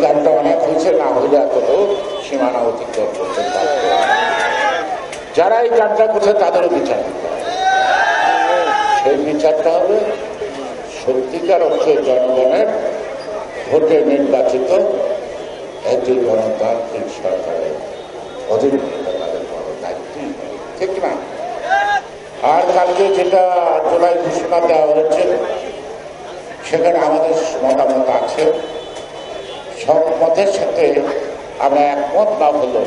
গানটা অনেক হয়েছে, না হইলে এতটাও সীমানা অতিক্রম করতে পারবে। যারা এই গানটা করছে তাদেরও বিচার দিতে হবে। সেই বিচারটা হবে সত্যিকার অর্থে জনগণের ভোটে নির্বাচিত একটি গণতান্ত্রিক সরকারের অধীনে তাদের বড় দায়িত্ব, ঠিক না? আর কালকে যেটা জুলাই ঘোষণা দেওয়া হয়েছে সেখানে আমাদের মতামত আছে। সব মতের সাথে আমরা একমত না হলো,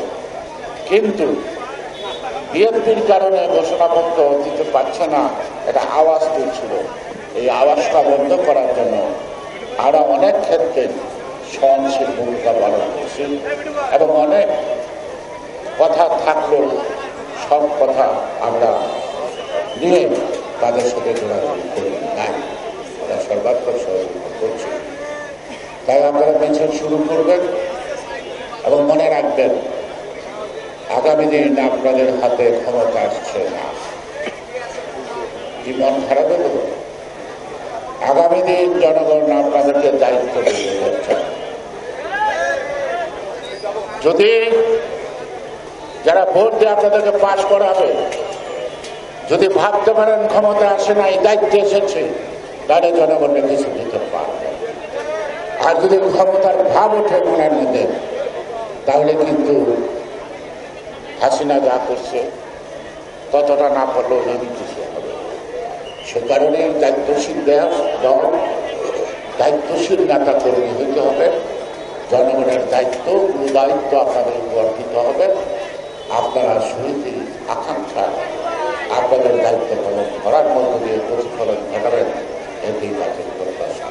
কিন্তু বিএনপির কারণে ঘোষণাপত্র দিতে পারছে না, এটা আওয়াজ দিচ্ছিল। এই আওয়াজটা বন্ধ করার জন্য আমরা অনেক ক্ষেত্রে সহনশীল ভূমিকা পালন করছি এবং অনেক কথা থাকলেও সব কথা আমরা নিয়ে তাদের সাথে যোগাযোগ করি নাই, আমরা সর্বাত্মক সহযোগিতা করছি। তাই আপনারা মিছিল শুরু করবেন এবং মনে রাখবেন আগামী দিন আপনাদের হাতে ক্ষমতা আসছে না। কি মন খারাপ হলো? আগামী দিন জনগণ আপনাদেরকে দায়িত্ব দিয়ে যাচ্ছে। যদি যারা ভোট দিয়ে আপনাদেরকে পাশ করাবে যদি ভাবতে পারেন ক্ষমতা আসে না, এই দায়িত্বে এসেছে, তাহলে জনগণের কিছু দিতে পারবে। আর যদি ক্ষমতার ভাব ওঠে মনের মধ্যে, তাহলে কিন্তু হাসিনা যা করছে ততটা না পারলেও যদি কিছু হবে। সে কারণে দায়িত্বশীল দল, দায়িত্বশীল নেতা কর্মী হইতে হবে। জনগণের দায়িত্ব দায়িত্ব আপনাদের উপর দিতে হবে। আপনারা শহীদী আকাঙ্ক্ষা আপনাদের দায়িত্ব পালন করার মধ্য দিয়ে প্রতিফলন ঘটাবেন, এটি তাদের প্রত্যাশা।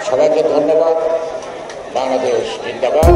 সবাইকে ধন্যবাদ। বাংলাদেশ জিন্দাবাদ।